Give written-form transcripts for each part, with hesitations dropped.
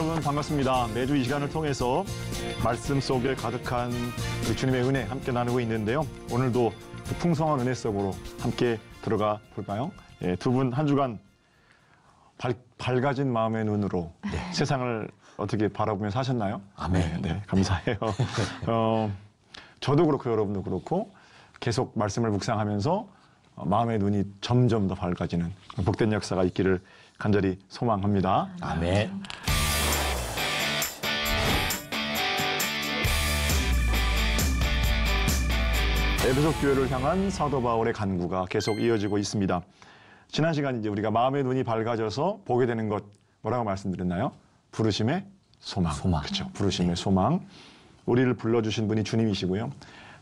여러분 반갑습니다. 매주 이 시간을 통해서 말씀 속에 가득한 우리 주님의 은혜 함께 나누고 있는데요. 오늘도 그 풍성한 은혜 속으로 함께 들어가 볼까요? 예, 두 분 한 주간 밝아진 마음의 눈으로 세상을 어떻게 바라보며 사셨나요? 아멘. 네, 감사해요. 저도 그렇고 여러분도 그렇고 계속 말씀을 묵상하면서 마음의 눈이 점점 더 밝아지는 복된 역사가 있기를 간절히 소망합니다. 아멘. 에베소 교회를 향한 사도 바울의 간구가 계속 이어지고 있습니다. 지난 시간 이제 우리가 마음의 눈이 밝아져서 보게 되는 것 뭐라고 말씀드렸나요? 부르심의 소망. 그렇죠. 부르심의 소망. 우리를 불러주신 분이 주님이시고요.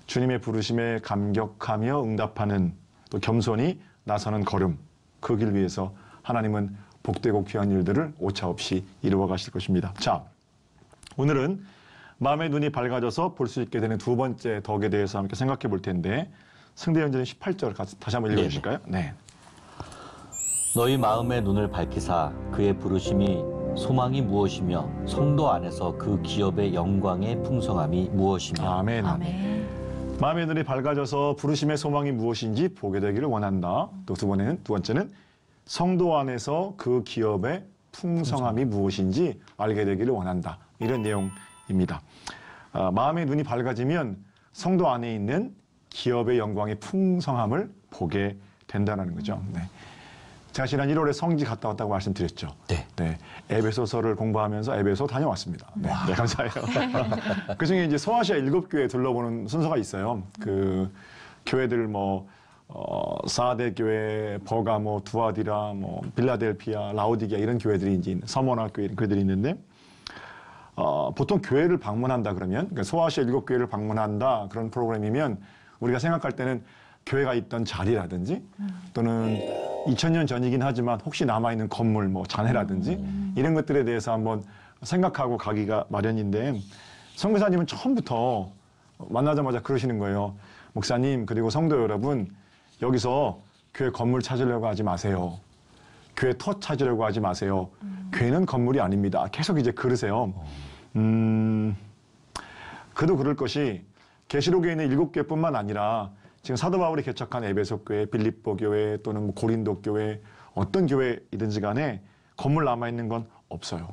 주님의 부르심에 감격하며 응답하는 또 겸손히 나서는 걸음. 그 길 위에서 하나님은 복되고 귀한 일들을 오차없이 이루어 가실 것입니다. 자, 오늘은 마음의 눈이 밝아져서 볼 수 있게 되는 두 번째 덕에 대해서 함께 생각해 볼 텐데 승대현전 18절 다시 한번 읽어주실까요? 네. 너희 마음의 눈을 밝히사 그의 부르심이 소망이 무엇이며 성도 안에서 그 기업의 영광의 풍성함이 무엇이며. 아멘. 아멘. 마음의 눈이 밝아져서 부르심의 소망이 무엇인지 보게 되기를 원한다. 또 두 번째는 성도 안에서 그 기업의 풍성함이 무엇인지 알게 되기를 원한다. 이런 내용입니다. 마음의 눈이 밝아지면 성도 안에 있는 기업의 영광의 풍성함을 보게 된다는 거죠. 네. 제가 지난 1월에 성지 갔다 왔다고 말씀드렸죠. 네. 에베소서를 공부하면서 에베소 다녀왔습니다. 네, 감사해요. 그중에 이제 소아시아 7교회 둘러보는 순서가 있어요. 그 교회들 사데 교회, 버가모, 두아디라, 빌라델피아, 라오디게아 이런 교회들이 이제 서머나 교회 이런 교회들이 있는데 보통 교회를 방문한다 그러면 그러니까 소아시아 7교회를 방문한다 그런 프로그램이면 우리가 생각할 때는 교회가 있던 자리라든지 또는 2000년 전이긴 하지만 혹시 남아있는 건물, 잔해라든지 이런 것들에 대해서 한번 생각하고 가기가 마련인데 선교사님은 처음부터 만나자마자 그러시는 거예요. 목사님 그리고 성도 여러분 여기서 교회 건물 찾으려고 하지 마세요. 교회 터 찾으려고 하지 마세요. 교회는 건물이 아닙니다. 계속 이제 그러세요. 그도 그럴 것이 계시록에 있는 7교회뿐만 아니라 지금 사도 바울이 개척한 에베소 교회, 빌립보 교회 또는 고린도 교회 어떤 교회이든지 간에 건물 남아있는 건 없어요.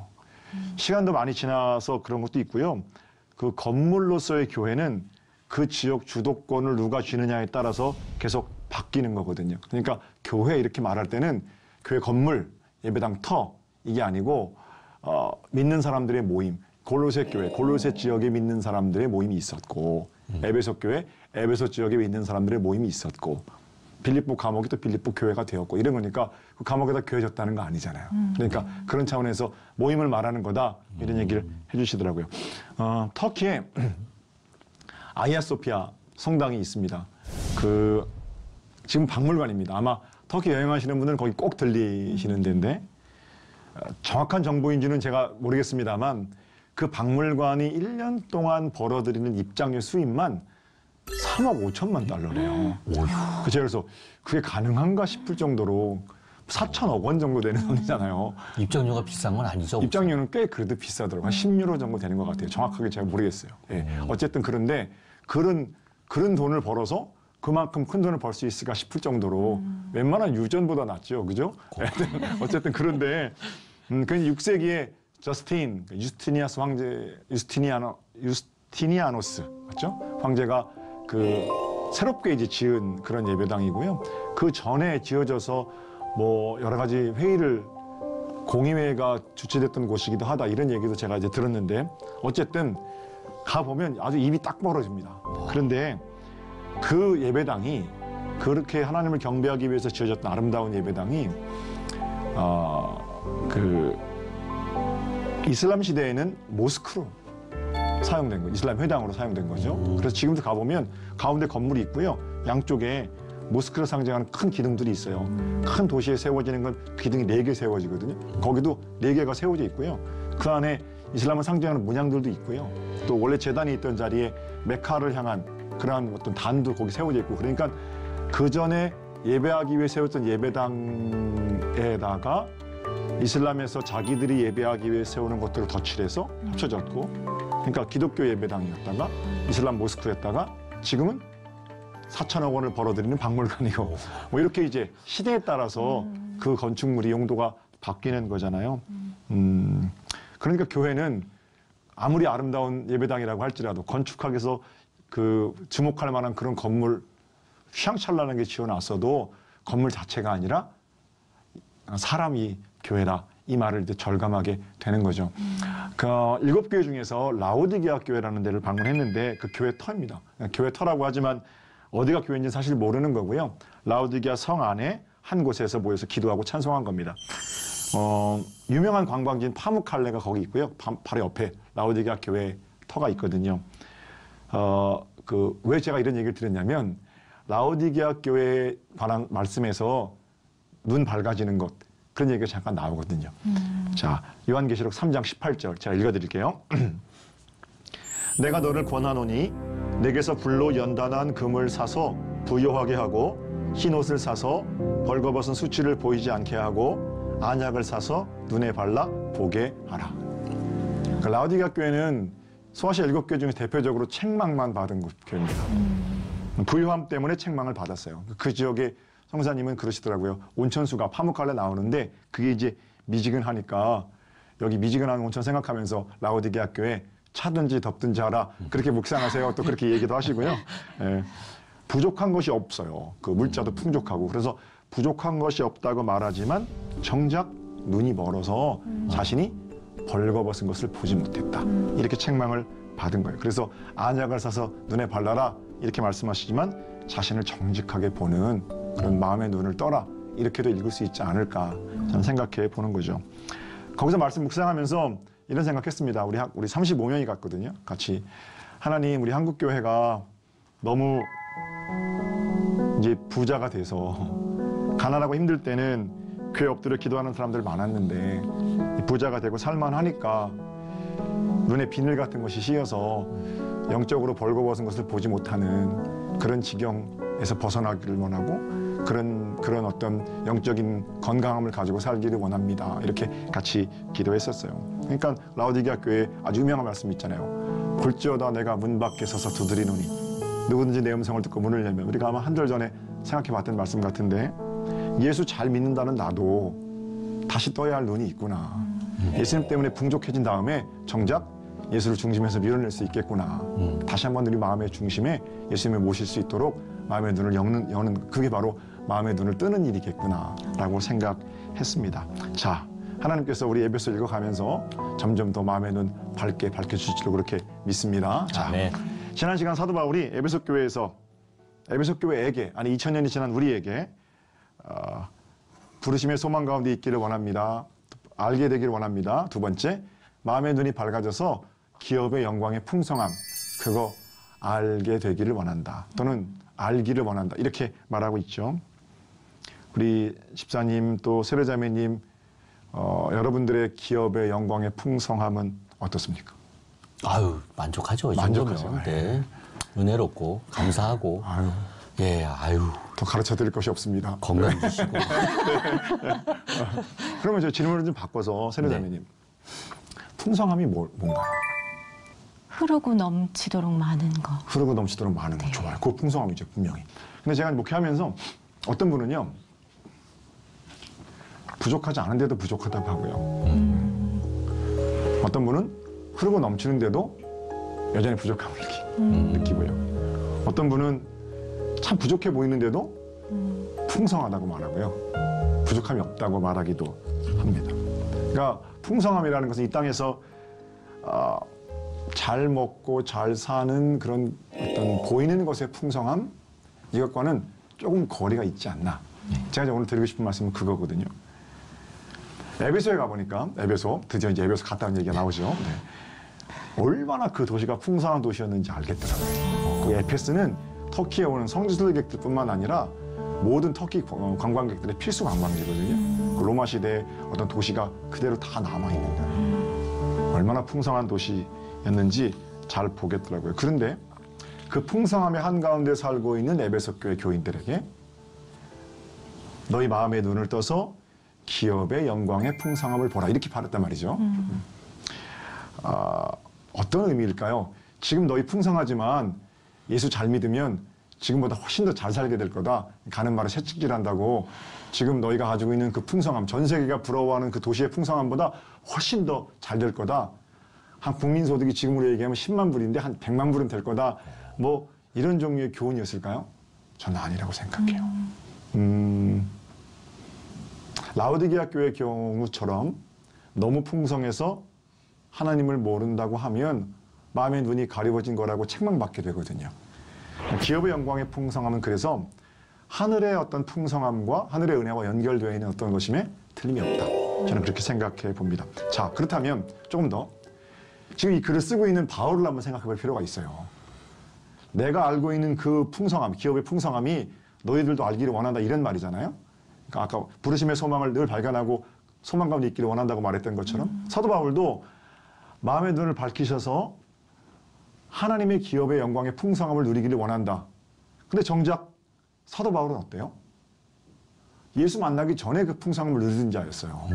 시간도 많이 지나서 그런 것도 있고요. 그 건물로서의 교회는 그 지역 주도권을 누가 쥐느냐에 따라서 계속 바뀌는 거거든요. 그러니까 교회 이렇게 말할 때는 교회 건물, 예배당 터 이게 아니고 믿는 사람들의 모임, 골로새 교회, 골로새 지역에 믿는 사람들의 모임이 있었고 에베소 교회, 에베소 지역에 있는 사람들의 모임이 있었고 빌립보 감옥이 또 빌립보 교회가 되었고 이런 거니까 그 감옥에다 교회졌다는 거 아니잖아요. 그러니까 그런 차원에서 모임을 말하는 거다 이런 얘기를 해주시더라고요. 터키에 아이아소피아 성당이 있습니다. 지금 박물관입니다. 아마 터키 여행하시는 분들은 거기 꼭 들리시는 데인데 정확한 정보인지는 제가 모르겠습니다만 그 박물관이 1년 동안 벌어들이는 입장료 수입만 3억 5천만 달러래요. 그래서 그게 가능한가 싶을 정도로 4천억 원 정도 되는 돈이잖아요. 입장료가 비싼 건 아니죠? 입장료는 꽤 그래도 비싸더라고요. 한 10유로 정도 되는 것 같아요. 정확하게 제가 모르겠어요. 예. 어쨌든 그런데 그런 돈을 벌어서 그만큼 큰 돈을 벌 수 있을까 싶을 정도로 웬만한 유전보다 낫죠. 그죠? 어쨌든 그런데 그 6세기에 유스티니아스 황제, 유스티니아노스 맞죠? 황제가 새롭게 이제 지은 그런 예배당이고요. 그 전에 지어져서 여러 가지 회의를 공의회가 주최됐던 곳이기도 하다 이런 얘기도 제가 이제 들었는데 어쨌든 가보면 아주 입이 딱 벌어집니다. 그런데 그 예배당이 그렇게 하나님을 경배하기 위해서 지어졌던 아름다운 예배당이 이슬람 시대에는 모스크로 사용된 거죠. 이슬람 회당으로 사용된 거죠. 그래서 지금도 가보면 가운데 건물이 있고요. 양쪽에 모스크를 상징하는 큰 기둥들이 있어요. 큰 도시에 세워지는 건 기둥이 4개 세워지거든요. 거기도 4개가 세워져 있고요. 그 안에 이슬람을 상징하는 문양들도 있고요. 또 원래 제단이 있던 자리에 메카를 향한 그러한 어떤 단도 거기 세워져 있고 그러니까 그 전에 예배하기 위해 세웠던 예배당에다가 이슬람에서 자기들이 예배하기 위해 세우는 것들을 덧칠해서 합쳐졌고, 그러니까 기독교 예배당이었다가 이슬람 모스크였다가 지금은 4천억 원을 벌어들이는 박물관이고, 뭐 이렇게 이제 시대에 따라서 그 건축물이 용도가 바뀌는 거잖아요. 그러니까 교회는 아무리 아름다운 예배당이라고 할지라도 건축학에서 그 주목할 만한 그런 건물 휘황찬란하게 지어놨어도 건물 자체가 아니라 사람이 교회다, 이 말을 이제 절감하게 되는 거죠. 그 7교회 중에서 라오디게아 교회라는 데를 방문했는데 그 교회 터입니다. 교회 터라고 하지만 어디가 교회인지 사실 모르는 거고요. 라오디게아 성 안에 한 곳에서 모여서 기도하고 찬송한 겁니다. 유명한 관광지인 파무칼레가 거기 있고요. 바로 옆에 라오디게아 교회 터가 있거든요. 왜 제가 이런 얘기를 드렸냐면 라오디게아 교회에 관한 말씀에서 눈 밝아지는 것, 그런 얘기가 잠깐 나오거든요. 자, 요한계시록 3장 18절 제가 읽어드릴게요. 내가 너를 권하노니 내게서 불로 연단한 금을 사서 부요하게 하고 흰 옷을 사서 벌거벗은 수치를 보이지 않게 하고 안약을 사서 눈에 발라 보게 하라. 그 라오디게아 교회는 소아시아 7교회 중에 대표적으로 책망만 받은 교회입니다. 부유함 때문에 책망을 받았어요. 그 지역의 성사님은 그러시더라고요. 온천수가 파무칼레 나오는데 그게 이제 미지근하니까 여기 미지근한 온천 생각하면서 라오디게아 교회 차든지 덥든지 하라, 그렇게 묵상하세요. 또 그렇게 얘기도 하시고요. 예, 부족한 것이 없어요. 그 물자도 풍족하고. 그래서 부족한 것이 없다고 말하지만 정작 눈이 멀어서 자신이 벌거벗은 것을 보지 못했다, 이렇게 책망을 받은 거예요. 그래서 안약을 사서 눈에 발라라 이렇게 말씀하시지만 자신을 정직하게 보는 그런 마음의 눈을 떠라, 이렇게도 읽을 수 있지 않을까 저는 생각해 보는 거죠. 거기서 말씀 묵상하면서 이런 생각했습니다. 우리 35명이 갔거든요. 같이. 하나님, 우리 한국교회가 너무 이제 부자가 돼서 가난하고 힘들 때는 교회 엎드려 기도하는 사람들 많았는데 부자가 되고 살만하니까 눈에 비늘 같은 것이 씌어서 영적으로 벌거벗은 것을 보지 못하는 그런 지경에서 벗어나기를 원하고 그런 어떤 영적인 건강함을 가지고 살기를 원합니다. 이렇게 같이 기도했었어요. 그러니까 라오디게아 교회에 아주 유명한 말씀이 있잖아요. 볼지어다 내가 문 밖에 서서 두드리노니 누구든지 내 음성을 듣고 문을 열면, 우리가 아마 한 달 전에 생각해봤던 말씀 같은데 예수 잘 믿는다는 나도 다시 떠야 할 눈이 있구나. 예수님 때문에 풍족해진 다음에 정작 예수를 중심에서 밀어낼 수 있겠구나. 다시 한번 우리 마음의 중심에 예수님을 모실 수 있도록 마음의 눈을 여는 그게 바로 마음의 눈을 뜨는 일이겠구나라고 생각했습니다. 자, 하나님께서 우리 에베소 읽어가면서 점점 더 마음의 눈 밝게 밝혀주실 줄 그렇게 믿습니다. 자, 지난 시간 사도 바울이 에베소 교회에서 에베소 교회에게, 아니 2000년이 지난 우리에게 부르심의 소망 가운데 있기를 원합니다. 알게 되기를 원합니다. 두 번째, 마음의 눈이 밝아져서 기업의 영광의 풍성함, 그거 알게 되기를 원한다. 또는 알기를 원한다. 이렇게 말하고 있죠. 우리 집사님 또 세례자매님, 여러분들의 기업의 영광의 풍성함은 어떻습니까? 아유, 만족하죠. 만족하죠. 네. 은혜롭고 감사하고. 아유. 예, 아유. 더 가르쳐 드릴 것이 없습니다. 건강 주시고. 그러면 저 질문을 좀 바꿔서 세례자매님, 풍성함이 뭔가요? 흐르고 넘치도록 많은 거. 흐르고 넘치도록 많은 거. 좋아요. 그 풍성함이죠, 분명히. 근데 제가 목회하면서 어떤 분은요, 부족하지 않은데도 부족하다고 하고요. 어떤 분은 흐르고 넘치는데도 여전히 부족함을 느끼고요. 어떤 분은 참 부족해 보이는데도 풍성하다고 말하고요. 부족함이 없다고 말하기도 합니다. 그러니까 풍성함이라는 것은 이 땅에서 잘 먹고 잘 사는 그런 어떤 보이는 것의 풍성함, 이것과는 조금 거리가 있지 않나. 제가 오늘 드리고 싶은 말씀은 그거거든요. 에베소에 가보니까, 드디어 이제 에베소 갔다 온 얘기가 나오죠. 네. 얼마나 그 도시가 풍성한 도시였는지 알겠더라고요. 그 에페스는 터키에 오는 성지순례객들뿐만 아니라 모든 터키 관광객들의 필수 관광지거든요. 그 로마 시대의 어떤 도시가 그대로 다 남아있는 거예요. 얼마나 풍성한 도시였는지 잘 보겠더라고요. 그런데 그 풍성함의 한가운데 살고 있는 에베소 교회 교인들에게 너희 마음의 눈을 떠서 기업의 영광의 풍성함을 보라. 이렇게 말했단 말이죠. 어떤 의미일까요? 지금 너희 풍성하지만 예수 잘 믿으면 지금보다 훨씬 더 잘 살게 될 거다. 가는 말에 채찍질한다고 지금 너희가 가지고 있는 그 풍성함, 전 세계가 부러워하는 그 도시의 풍성함보다 훨씬 더 잘 될 거다. 한 국민소득이 지금으로 얘기하면 10만 불인데 한 100만 불은 될 거다. 뭐 이런 종류의 교훈이었을까요? 저는 아니라고 생각해요. 라오디게아 교회 경우처럼 너무 풍성해서 하나님을 모른다고 하면 마음의 눈이 가리워진 거라고 책망받게 되거든요. 기업의 영광의 풍성함은 그래서 하늘의 어떤 풍성함과 하늘의 은혜와 연결되어 있는 어떤 것임에 틀림이 없다. 저는 그렇게 생각해 봅니다. 자, 그렇다면 조금 더 지금 이 글을 쓰고 있는 바울을 한번 생각해 볼 필요가 있어요. 내가 알고 있는 그 풍성함, 기업의 풍성함이 너희들도 알기를 원한다 이런 말이잖아요. 그러니까 아까 부르심의 소망을 늘 발견하고 소망 가운데 있기를 원한다고 말했던 것처럼 사도 바울도 마음의 눈을 밝히셔서 하나님의 기업의 영광의 풍성함을 누리기를 원한다. 근데 정작 사도 바울은 어때요? 예수 만나기 전에 그 풍성함을 누리는 자였어요.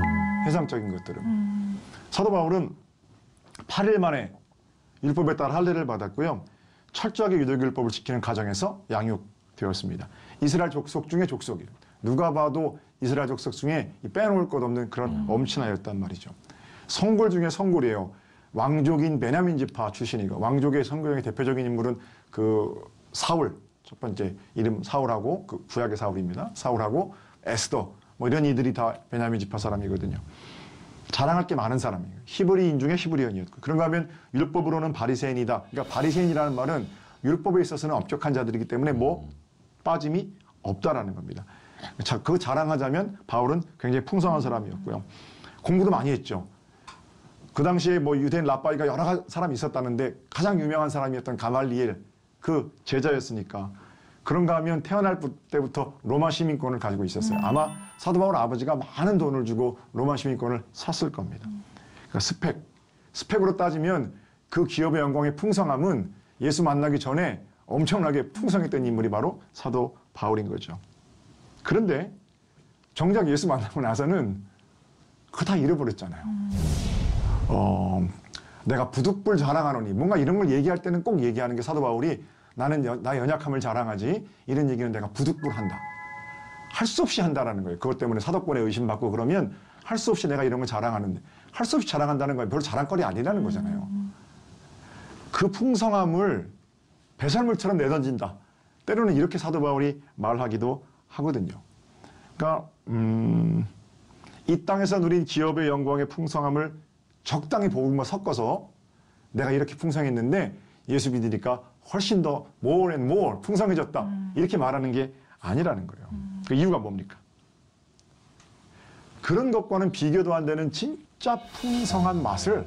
세상적인 것들은. 사도 바울은 8일 만에 율법에 따라 할례를 받았고요. 철저하게 유대교율법을 지키는 가정에서 양육되었습니다. 이스라엘 족속 중에 족속이에요. 누가 봐도 이스라엘 족속 중에 빼놓을 것 없는 그런 엄친아였단 말이죠. 성골 중에 성골이에요. 왕족인 베냐민 지파 출신이고 왕족의 성경의 대표적인 인물은 그 사울, 첫 번째 이름 사울하고 그 구약의 사울입니다. 사울하고 에스더 뭐 이런 이들이 다 베냐민 지파 사람이거든요. 자랑할 게 많은 사람이에요. 히브리인 중에 히브리언이었고 그런가 하면 율법으로는 바리새인이다. 그러니까 바리새인이라는 말은 율법에 있어서는 엄격한 자들이기 때문에 뭐 빠짐이 없다라는 겁니다. 자, 그 자랑하자면 바울은 굉장히 풍성한 사람이었고요. 공부도 많이 했죠. 그 당시에 뭐 유대인 랍바이가 여러 사람이 있었다는데 가장 유명한 사람이었던 가말리엘 그 제자였으니까 그런가 하면 태어날 때부터 로마 시민권을 가지고 있었어요. 아마 사도 바울 아버지가 많은 돈을 주고 로마 시민권을 샀을 겁니다. 그러니까 스펙으로 따지면 그 기업의 영광의 풍성함은 예수 만나기 전에 엄청나게 풍성했던 인물이 바로 사도 바울인 거죠. 그런데 정작 예수 만나고 나서는 그거 다 잃어버렸잖아요. 내가 부득불 자랑하노니 뭔가 이런 걸 얘기할 때는 꼭 얘기하는 게 사도 바울이 나는 나의 연약함을 자랑하지 이런 얘기는 내가 부득불 한다. 할 수 없이 한다라는 거예요. 그것 때문에 사도권에 의심받고 그러면 할 수 없이 내가 이런 걸 자랑하는데 할 수 없이 자랑한다는 건 별로 자랑거리 아니라는 거잖아요. 그 풍성함을 배설물처럼 내던진다. 때로는 이렇게 사도 바울이 말하기도 하거든요. 그러니까 이 땅에서 누린 기업의 영광의 풍성함을 적당히 복음과 섞어서 내가 이렇게 풍성했는데 예수 믿으니까 훨씬 더 more and more 풍성해졌다. 이렇게 말하는 게 아니라는 거예요. 그 이유가 뭡니까? 그런 것과는 비교도 안 되는 진짜 풍성한 맛을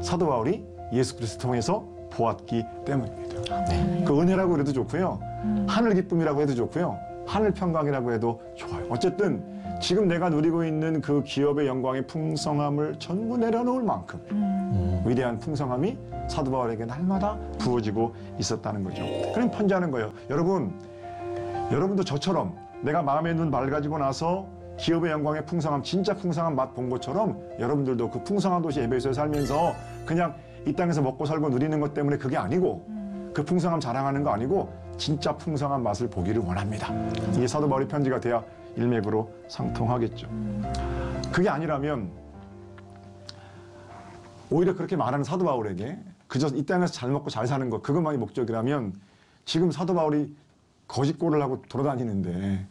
사도 바울이 예수 그리스도 통해서 보았기 때문입니다. 그 은혜라고 해도 좋고요. 하늘 기쁨이라고 해도 좋고요. 하늘 평강이라고 해도 좋아요. 어쨌든 지금 내가 누리고 있는 그 기업의 영광의 풍성함을 전부 내려놓을 만큼 위대한 풍성함이 사도 바울에게 날마다 부어지고 있었다는 거죠. 그럼 편지하는 거예요. 여러분도 저처럼 내가 마음의 눈 맑아지고 나서 기업의 영광의 풍성함, 진짜 풍성한 맛 본 것처럼 여러분들도 그 풍성한 도시 에베소에 살면서 그냥 이 땅에서 먹고 살고 누리는 것 때문에 그게 아니고 그 풍성함 자랑하는 거 아니고 진짜 풍성한 맛을 보기를 원합니다. 이게 사도 바울의 편지가 돼야 일맥으로 상통하겠죠. 그게 아니라면 오히려 그렇게 말하는 사도 바울에게 그저 이 땅에서 잘 먹고 잘 사는 것 그것만이 목적이라면 지금 사도 바울이 거짓골을 하고 돌아다니는데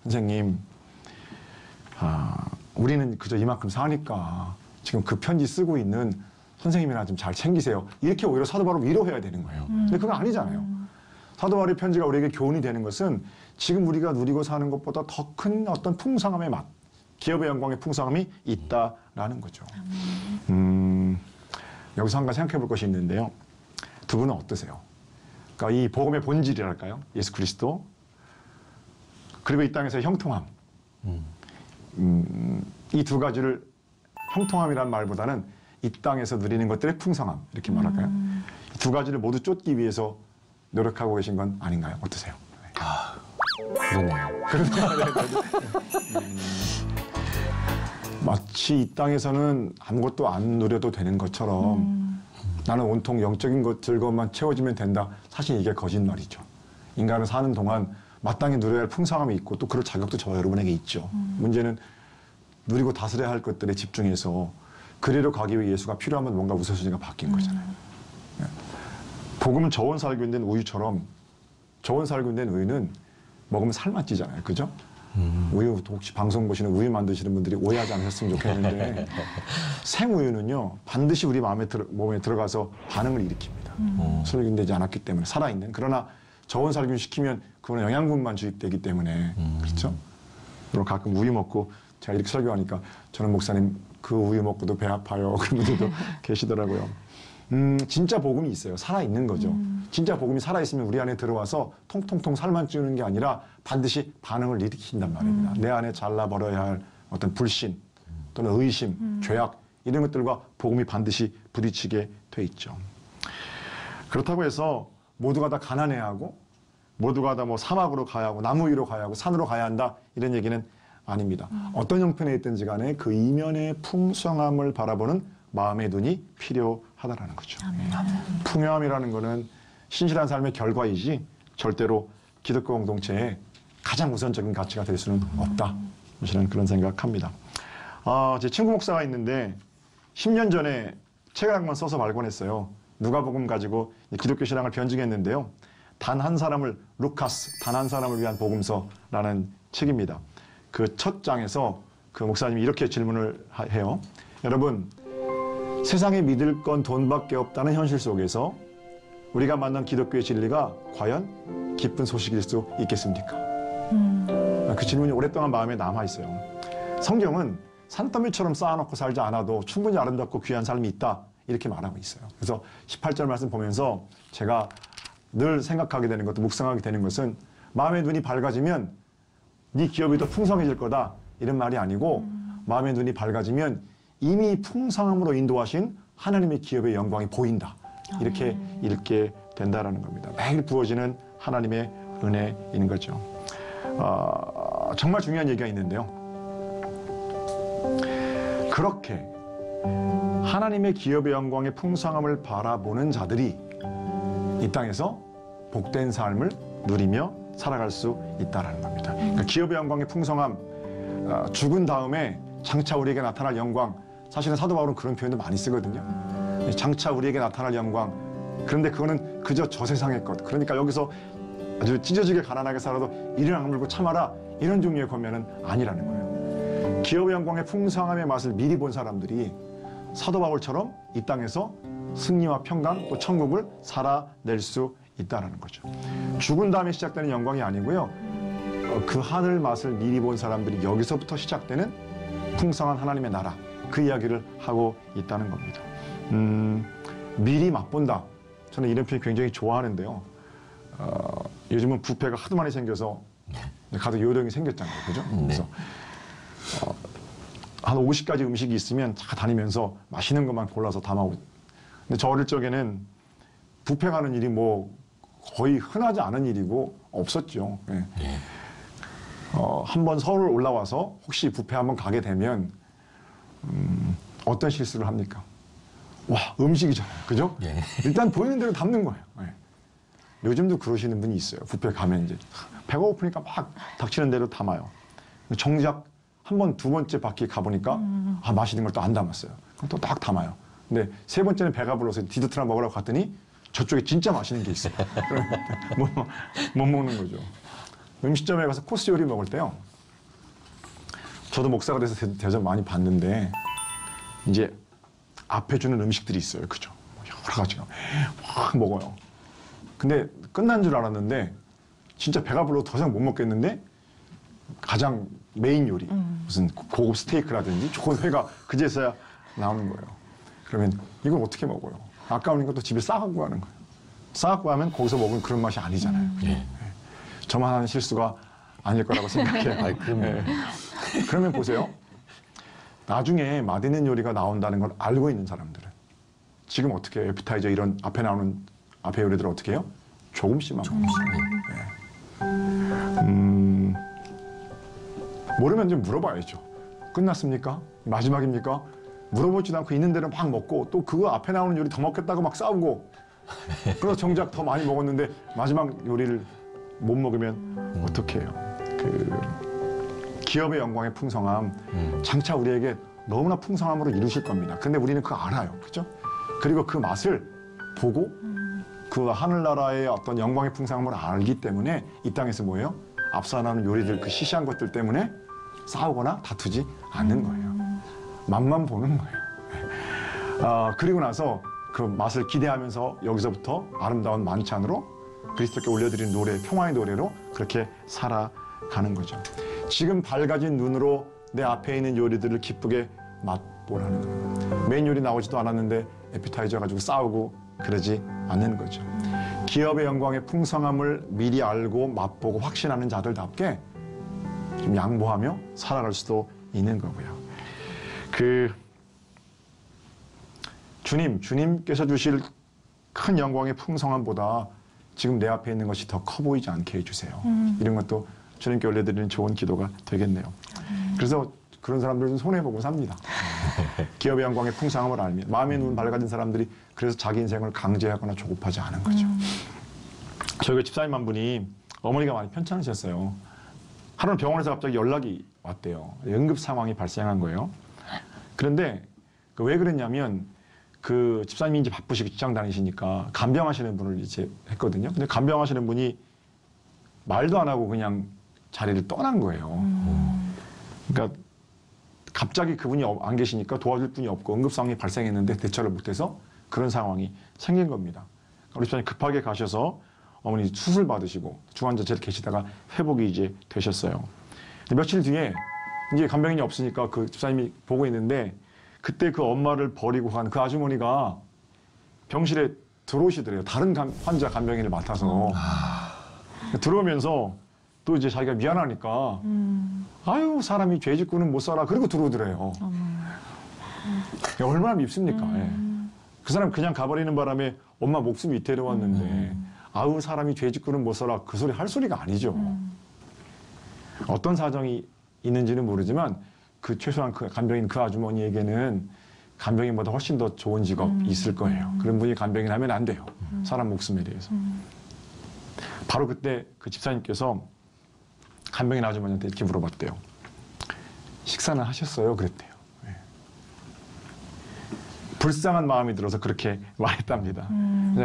선생님 우리는 그저 이만큼 사니까 지금 그 편지 쓰고 있는 선생님이나 좀 잘 챙기세요. 이렇게 오히려 사도 바울을 위로해야 되는 거예요. 근데 그건 아니잖아요. 사도 바울의 편지가 우리에게 교훈이 되는 것은 지금 우리가 누리고 사는 것보다 더 큰 어떤 풍성함의 맛, 기업의 영광의 풍성함이 있다라는 거죠. 여기서 한 가지 생각해 볼 것이 있는데요. 두 분은 어떠세요? 그러니까 이 복음의 본질이랄까요? 예수 그리스도 그리고 이 땅에서의 형통함. 이 두 가지를 형통함이란 말보다는 이 땅에서 누리는 것들의 풍성함 이렇게 말할까요? 이 두 가지를 모두 쫓기 위해서 노력하고 계신 건 아닌가요? 어떠세요? 그러네요. 마치 이 땅에서는 아무것도 안 누려도 되는 것처럼 나는 온통 영적인 것 즐거움만 채워지면 된다. 사실 이게 거짓말이죠. 인간은 사는 동안 마땅히 누려야 할 풍성함이 있고 또 그럴 자격도 저와 여러분에게 있죠. 문제는 누리고 다스려야 할 것들에 집중해서 그리로 가기 위해 예수가 필요하면 뭔가 우선순위가 바뀐 거잖아요. 네. 복음은 저온 살균 된 우유처럼 저온 살균 된 우유는 먹으면 살만 찌잖아요. 그죠? 우유, 혹시 방송 보시는 우유 만드시는 분들이 오해하지 않으셨으면 좋겠는데 생우유는요 반드시 우리 몸에 들어가서 반응을 일으킵니다. 살균되지 않았기 때문에 살아있는. 그러나 저온 살균 시키면 그거는 영양분만 주입되기 때문에 그렇죠? 그리고 가끔 우유 먹고 제가 이렇게 설교하니까 저는 목사님 그 우유 먹고도 배 아파요 그런 분들도 계시더라고요. 진짜 복음이 있어요. 살아있는 거죠. 진짜 복음이 살아있으면 우리 안에 들어와서 통통통 살만 찌우는 게 아니라 반드시 반응을 일으킨단 말입니다. 내 안에 잘라버려야 할 어떤 불신 또는 의심, 죄악 이런 것들과 복음이 반드시 부딪히게 돼 있죠. 그렇다고 해서 모두가 다 가난해하고 모두가 다 뭐 사막으로 가야 하고 나무 위로 가야 하고 산으로 가야 한다 이런 얘기는 아닙니다. 어떤 형편에 있든지 간에 그 이면의 풍성함을 바라보는 마음의 눈이 필요하다라는 거죠. 풍요함이라는 것은 신실한 삶의 결과이지 절대로 기독교 공동체의 가장 우선적인 가치가 될 수는 없다. 저는 그런 생각합니다. 제 친구 목사가 있는데 10년 전에 책을 한 권 써서 발권했어요. 누가복음 가지고 기독교 신앙을 변증했는데요. 단 한 사람을 루카스, 단 한 사람을 위한 복음서라는 책입니다. 그 첫 장에서 그 목사님이 이렇게 질문을 해요. 여러분, 세상에 믿을 건 돈밖에 없다는 현실 속에서 우리가 만난 기독교의 진리가 과연 기쁜 소식일 수 있겠습니까? 그 질문이 오랫동안 마음에 남아있어요. 성경은 산더미처럼 쌓아놓고 살지 않아도 충분히 아름답고 귀한 삶이 있다 이렇게 말하고 있어요. 그래서 18절 말씀 보면서 제가 늘 생각하게 되는 것도 묵상하게 되는 것은 마음의 눈이 밝아지면 네 기업이 더 풍성해질 거다 이런 말이 아니고 마음의 눈이 밝아지면 이미 풍성함으로 인도하신 하나님의 기업의 영광이 보인다. 이렇게 읽게 된다라는 겁니다. 매일 부어지는 하나님의 은혜인 거죠. 정말 중요한 얘기가 있는데요. 그렇게 하나님의 기업의 영광의 풍성함을 바라보는 자들이 이 땅에서 복된 삶을 누리며 살아갈 수 있다는 겁니다. 그러니까 기업의 영광의 풍성함, 죽은 다음에 장차 우리에게 나타날 영광, 사실은 사도 바울은 그런 표현도 많이 쓰거든요. 장차 우리에게 나타날 영광. 그런데 그거는 그저 저 세상의 것. 그러니까 여기서 아주 찢어지게 가난하게 살아도 이를 악물고 참아라. 이런 종류의 권면은 아니라는 거예요. 기업의 영광의 풍성함의 맛을 미리 본 사람들이 사도 바울처럼 이 땅에서 승리와 평강 또 천국을 살아낼 수 있다는 거죠. 죽은 다음에 시작되는 영광이 아니고요. 그 하늘 맛을 미리 본 사람들이 여기서부터 시작되는 풍성한 하나님의 나라. 그 이야기를 하고 있다는 겁니다. 미리 맛본다. 저는 이런 표현 굉장히 좋아하는데요. 요즘은 뷔페가 하도 많이 생겨서 가도 요령이 생겼잖아요. 그죠? 그래서 한 50가지 음식이 있으면 다 다니면서 맛있는 것만 골라서 담아오고. 근데 저 어릴 적에는 뷔페 가는 일이 뭐 거의 흔하지 않은 일이고 없었죠. 예. 한번 서울 올라와서 혹시 뷔페 한번 가게 되면 어떤 실수를 합니까? 와, 음식이잖아요. 그죠? 예. 일단 보이는 대로 담는 거예요. 예. 요즘도 그러시는 분이 있어요. 뷔페 가면 이제 배가 고프니까 막 닥치는 대로 담아요. 정작 한 번, 두 번째 바퀴 가보니까 맛있는 걸 또 안 담았어요. 그럼 또 딱 담아요. 근데 세 번째는 배가 불러서 디저트나 먹으라고 갔더니 저쪽에 진짜 맛있는 게 있어요. 못 먹는 거죠. 음식점에 가서 코스 요리 먹을 때요. 저도 목사가 돼서 대접 많이 봤는데 이제 앞에 주는 음식들이 있어요. 그죠? 여러 가지가 확 먹어요. 근데 끝난 줄 알았는데 진짜 배가 불러 더 이상 못 먹겠는데 가장 메인 요리 무슨 고급 스테이크라든지 좋은 회가 그제서야 나오는 거예요. 그러면 이걸 어떻게 먹어요? 아까우니까 또 집에 싸갖고 가는 거예요. 싸갖고 가면 거기서 먹은 그런 맛이 아니잖아요. 네. 저만 하는 실수가 아닐 거라고 생각해요. 네. 그러면 보세요. 나중에 맛있는 요리가 나온다는 걸 알고 있는 사람들은 지금 어떻게 해요? 에피타이저 이런 앞에 나오는 앞에 요리들을 어떻게 해요? 조금씩만 먹어요. 모르면 좀 물어봐야죠. 끝났습니까? 마지막입니까? 물어보지도 않고 있는 대로 막 먹고 또 그거 앞에 나오는 요리 더 먹겠다고 막 싸우고 그래서 정작 더 많이 먹었는데 마지막 요리를 못 먹으면 어떻게 해요? 그 기업의 영광의 풍성함 장차 우리에게 너무나 풍성함으로 이루실 겁니다. 근데 우리는 그거 알아요. 그죠? 그리고 그 맛을 보고 그 하늘나라의 어떤 영광의 풍성함을 알기 때문에 이 땅에서 뭐예요? 앞서 나오는 요리들 그 시시한 것들 때문에 싸우거나 다투지 않는 거예요. 맛만 보는 거예요. 그리고 나서 그 맛을 기대하면서 여기서부터 아름다운 만찬으로 그리스도께 올려드리는 노래, 평화의 노래로 그렇게 살아가는 거죠. 지금 밝아진 눈으로 내 앞에 있는 요리들을 기쁘게 맛보라는 거예요. 메인 요리 나오지도 않았는데 에피타이저 가지고 싸우고 그러지 않는 거죠. 기업의 영광의 풍성함을 미리 알고 맛보고 확신하는 자들답게 좀 양보하며 살아갈 수도 있는 거고요. 주님께서 주실 큰 영광의 풍성함보다 지금 내 앞에 있는 것이 더 커 보이지 않게 해주세요. 이런 것도 주님께 올려드리는 좋은 기도가 되겠네요. 그래서 그런 사람들은 손해보고 삽니다. 기업의 영광의 풍성함을 알며 마음의 눈 밝아진 사람들이 그래서 자기 인생을 강제하거나 조급하지 않은 거죠. 저희가 집사님 한 분이 어머니가 많이 편찮으셨어요. 하루는 병원에서 갑자기 연락이 왔대요. 응급 상황이 발생한 거예요. 그런데 왜 그랬냐면 그 집사님이 이제 바쁘시고 직장 다니시니까 간병하시는 분을 이제 했거든요. 근데 간병하시는 분이 말도 안 하고 그냥 자리를 떠난 거예요. 그러니까 갑자기 그분이 안 계시니까 도와줄 분이 없고 응급 상황이 발생했는데 대처를 못해서 그런 상황이 생긴 겁니다. 우리 집사님 급하게 가셔서 어머니 수술 받으시고 중환자실에 계시다가 회복이 이제 되셨어요. 며칠 뒤에 이제 간병인이 없으니까 그 집사님이 보고 있는데 그때 그 엄마를 버리고 간 그 아주머니가 병실에 들어오시더래요. 다른 환자 간병인을 맡아서. 들어오면서 또 이제 자기가 미안하니까 아유 사람이 죄 짓고는 못 살아. 그리고 들어오더래요. 얼마나 밉습니까? 예. 그 사람 그냥 가버리는 바람에 엄마 목숨 위태로웠는데 아우 사람이 죄 짓고는 못 살아. 그 소리 할 소리가 아니죠. 어떤 사정이 있는지는 모르지만 그 최소한 그 간병인 그 아주머니에게는 간병인보다 훨씬 더 좋은 직업이 있을 거예요. 그런 분이 간병인 하면 안 돼요. 사람 목숨에 대해서. 바로 그때 그 집사님께서 간병인 아주머니한테 이렇게 물어봤대요. 식사는 하셨어요? 그랬대요. 네. 불쌍한 마음이 들어서 그렇게 말했답니다.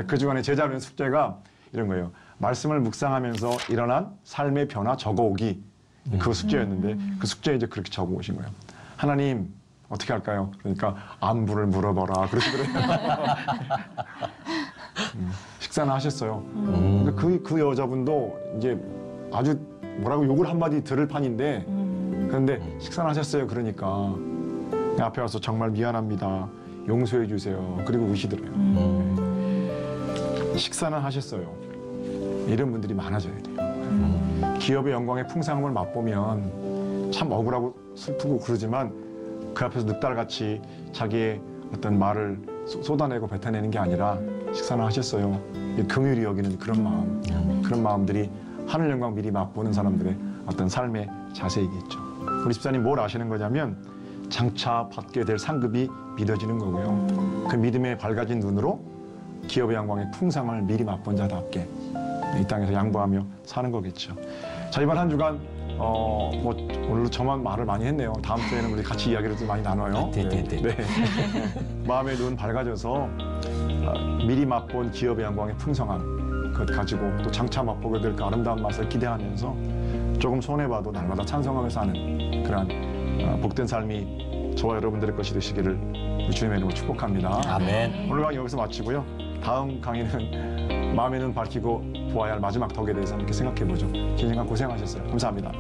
그 주간에 제자로의 숙제가 이런 거예요. 말씀을 묵상하면서 일어난 삶의 변화 적어오기. 그 숙제였는데 그 숙제에 이제 그렇게 적어오신 거예요. 하나님 어떻게 할까요? 그러니까 안부를 물어봐라. 그러시더래요. 식사는 하셨어요. 그 여자분도 이제 아주 뭐라고 욕을 한마디 들을 판인데 그런데 식사는 하셨어요. 그러니까 앞에 와서 정말 미안합니다. 용서해 주세요. 그리고 우시더래요. 식사는 하셨어요. 이런 분들이 많아져야 돼요. 기업의 영광의 풍성함을 맛보면 참 억울하고 슬프고 그러지만 그 앞에서 늑달같이 자기의 어떤 말을 쏟아내고 뱉어내는 게 아니라 식사는 하셨어요. 긍휼히 여기는 그런 마음, 그런 마음들이 하늘 영광 미리 맛보는 사람들의 어떤 삶의 자세이겠죠. 우리 집사님 뭘 아시는 거냐면 장차 받게 될 상급이 믿어지는 거고요. 그 믿음에 밝아진 눈으로 기업의 영광의 풍성함을 미리 맛본 자답게 이 땅에서 양보하며 사는 거겠죠. 자, 이번 한 주간 오늘도 저만 말을 많이 했네요. 다음 주에는 우리 같이 이야기를 좀 많이 나눠요. 네. 마음의 눈 밝아져서 미리 맛본 기업의 영광의 풍성함 그것 가지고 또 장차 맛보게 될 그 아름다운 맛을 기대하면서 조금 손해봐도 날마다 찬송하며 사는 그러한 복된 삶이 저와 여러분들의 것이 되시기를 우리 주님의 이름으로 축복합니다. 아멘. 오늘 강의 여기서 마치고요. 다음 강의는 마음의 눈 밝히고 보아야 할 마지막 덕에 대해서 함께 생각해보죠. 진심간 고생하셨어요. 감사합니다.